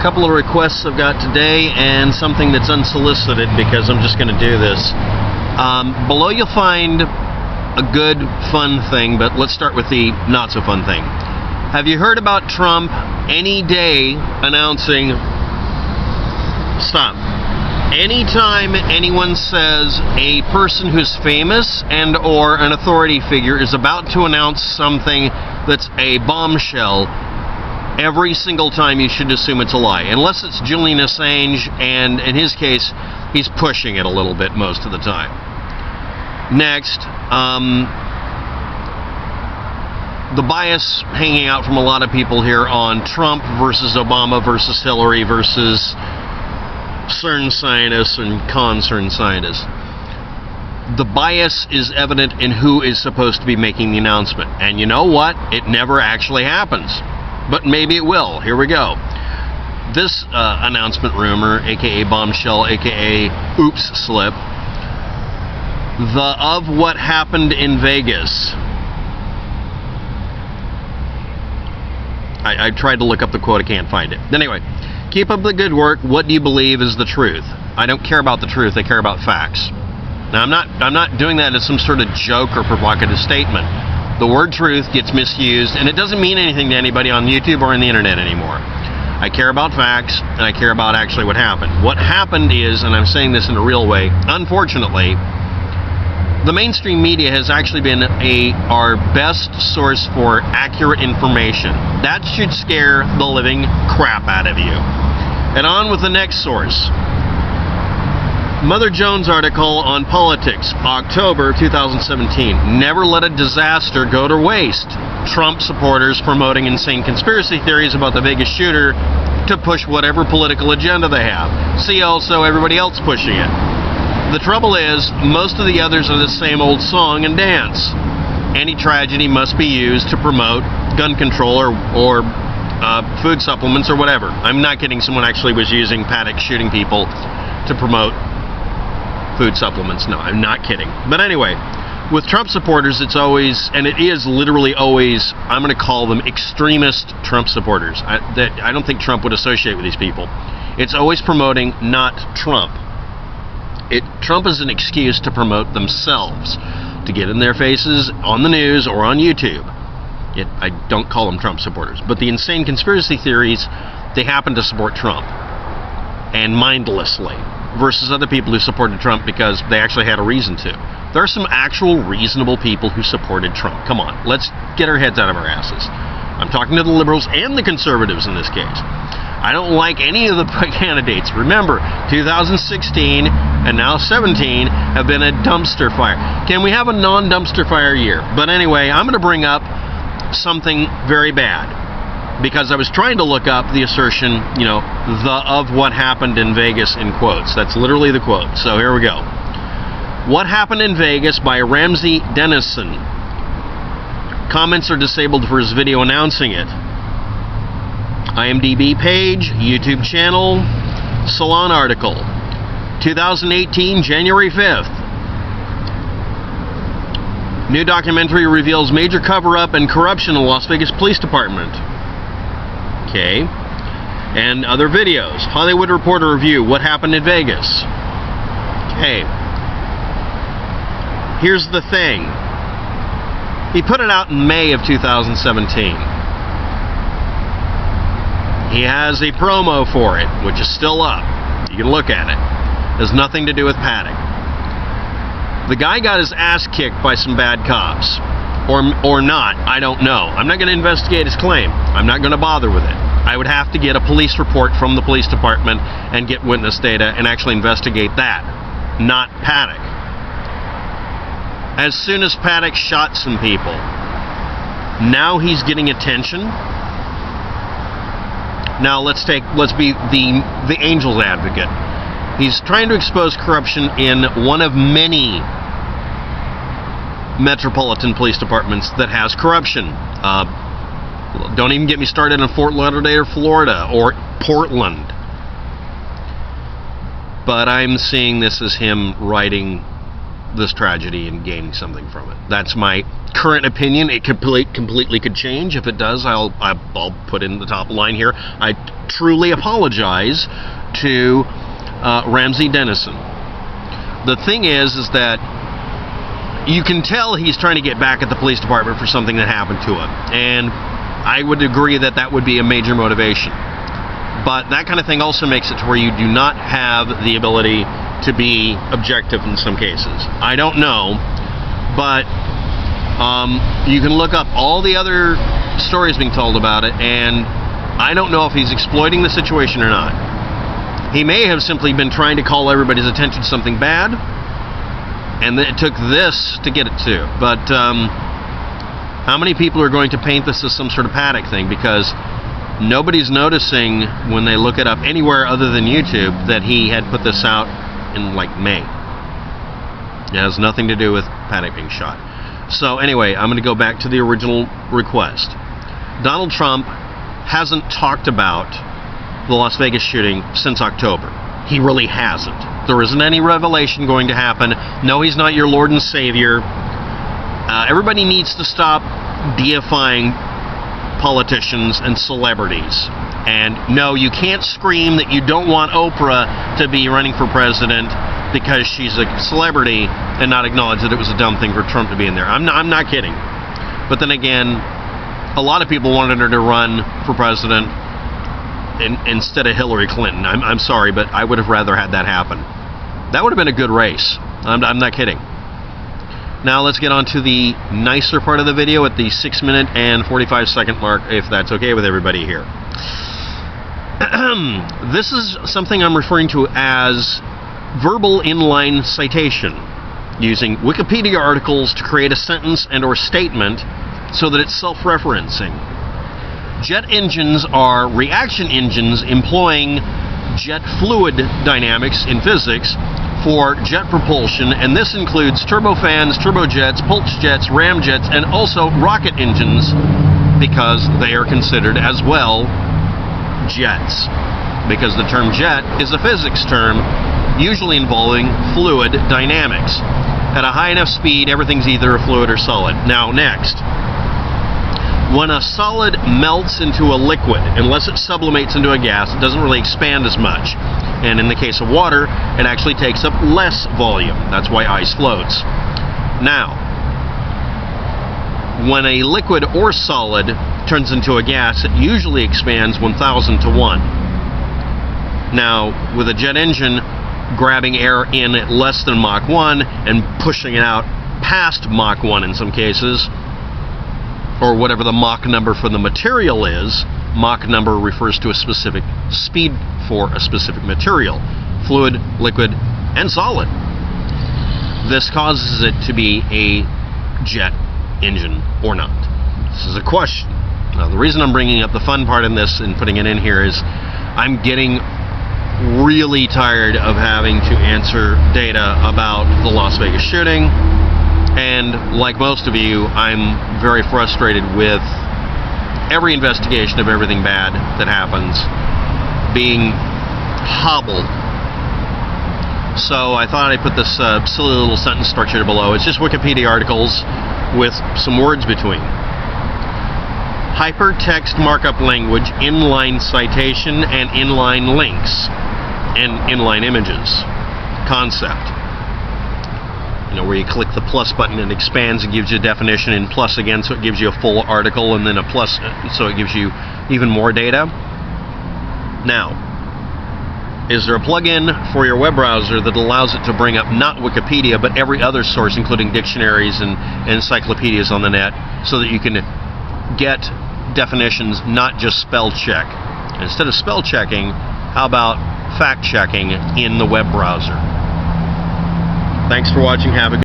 couple of requests I've got today and something that's unsolicited because I'm just going to do this. Below you'll find a good, fun thing, but let's start with the not-so-fun thing. Have you heard about Trump any day announcing... Stop. Anytime anyone says a person who's famous and or an authority figure is about to announce something that's a bombshell, every single time you should assume it's a lie. Unless it's Julian Assange, and in his case, he's pushing it a little bit most of the time. Next, the bias hanging out from a lot of people here on Trump versus Obama versus Hillary versus CERN scientists and con-CERN scientists. The bias is evident in who is supposed to be making the announcement. And you know what? It never actually happens. But maybe it will. Here we go. This announcement rumor, aka bombshell, aka oops slip, of what happened in Vegas. I tried to look up the quote, I can't find it. Anyway, keep up the good work. What do you believe is the truth? I don't care about the truth, I care about facts. Now I'm not doing that as some sort of joke or provocative statement. The word truth gets misused, and it doesn't mean anything to anybody on YouTube or on the internet anymore. I care about facts, and I care about actually what happened. What happened is, and I'm saying this in a real way, unfortunately, the mainstream media has actually been our best source for accurate information. That should scare the living crap out of you. And on with the next source. Mother Jones article on politics, October 2017. Never let a disaster go to waste. Trump supporters promoting insane conspiracy theories about the Vegas shooter to push whatever political agenda they have. See also everybody else pushing it. The trouble is, most of the others are the same old song and dance. Any tragedy must be used to promote gun control or food supplements or whatever. I'm not kidding, someone actually was using Paddock shooting people to promote food supplements. No, I'm not kidding. But anyway, with Trump supporters, it's always, and it is literally always, I'm going to call them extremist Trump supporters. I don't think Trump would associate with these people. It's always promoting not Trump. Trump is an excuse to promote themselves, to get in their faces on the news or on YouTube. I don't call them Trump supporters. But the insane conspiracy theories, they happen to support Trump. And mindlessly. Versus other people who supported Trump because they actually had a reason to. There are some actual reasonable people who supported Trump. Come on, let's get our heads out of our asses. I'm talking to the liberals and the conservatives in this case. I don't like any of the candidates. Remember, 2016 and now 17 have been a dumpster fire. Can we have a non-dumpster fire year? But anyway, I'm going to bring up something very bad. Because I was trying to look up the assertion, of what happened in Vegas in quotes. That's literally the quote. So here we go. What happened in Vegas by Ramsey Denison. Comments are disabled for his video announcing it. IMDb page, YouTube channel, Salon article. 2018, January 5th. New documentary reveals major cover-up and corruption in Las Vegas Police Department. Okay. And other videos. Hollywood Reporter review. What happened in Vegas? Okay. Here's the thing. He put it out in May of 2017. He has a promo for it, which is still up. You can look at it. It has nothing to do with Paddock. The guy got his ass kicked by some bad cops. Or not, I don't know. I'm not going to investigate his claim. I'm not going to bother with it. I would have to get a police report from the police department and get witness data and actually investigate that, not Paddock. As soon as Paddock shot some people, now he's getting attention. Now let's be the angel's advocate. He's trying to expose corruption in one of many metropolitan police departments that has corruption. Don't even get me started on Fort Lauderdale, Florida, or Portland. But I'm seeing this as him writing this tragedy and gaining something from it. That's my current opinion. It completely could change. If it does, I'll put in the top line here. I truly apologize to Ramsey Denison. The thing is that you can tell he's trying to get back at the police department for something that happened to him, and I would agree that that would be a major motivation. But that kind of thing also makes it to where you do not have the ability to be objective in some cases. I don't know, but you can look up all the other stories being told about it, and I don't know if he's exploiting the situation or not. He may have simply been trying to call everybody's attention to something bad, and it took this to get it to. But how many people are going to paint this as some sort of panic thing? Because nobody's noticing when they look it up anywhere other than YouTube that he had put this out in like May. It has nothing to do with panic being shot. So anyway, I'm going to go back to the original request. Donald Trump hasn't talked about the Las Vegas shooting since October. He really hasn't. There isn't any revelation going to happen. No, he's not your Lord and Savior. Everybody needs to stop deifying politicians and celebrities. And no, you can't scream that you don't want Oprah to be running for president because she's a celebrity and not acknowledge that it was a dumb thing for Trump to be in there. I'm not kidding. But then again, a lot of people wanted her to run for president instead of Hillary Clinton. I'm sorry, but I would have rather had that happen. That would have been a good race. I'm not kidding. Now let's get on to the nicer part of the video at the 6-minute and 45-second mark, if that's okay with everybody here. This is something I'm referring to as verbal inline citation, using Wikipedia articles to create a sentence and or statement so that it's self-referencing. Jet engines are reaction engines employing jet fluid dynamics in physics for jet propulsion, and this includes turbofans, turbojets, pulse jets, ramjets, and also rocket engines, because they are considered as well jets, because the term jet is a physics term usually involving fluid dynamics. At a high enough speed, everything's either a fluid or solid. Now next, when a solid melts into a liquid, unless it sublimates into a gas, it doesn't really expand as much. And in the case of water, it actually takes up less volume. That's why ice floats. Now, when a liquid or solid turns into a gas, it usually expands 1,000 to 1. Now, with a jet engine, grabbing air in at less than Mach 1 and pushing it out past Mach 1 in some cases, or whatever the Mach number for the material is. Mach number refers to a specific speed for a specific material, fluid, liquid, and solid. This causes it to be a jet engine or not. This is a question. Now, the reason I'm bringing up the fun part in this and putting it in here is I'm getting really tired of having to answer data about the Las Vegas shooting. And like most of you, I'm very frustrated with every investigation of everything bad that happens being hobbled. So I thought I'd put this silly little sentence structure below. It's just Wikipedia articles with some words between. Hypertext markup language, inline citation, and inline links, and inline images. Concept. You know, where you click the plus button and it expands and gives you a definition in plus again, so it gives you a full article, and then a plus, so it gives you even more data. Now, is there a plugin for your web browser that allows it to bring up not Wikipedia, but every other source, including dictionaries and encyclopedias on the net, so that you can get definitions, not just spell check? Instead of spell checking, how about fact checking in the web browser? Thanks for watching. Have a good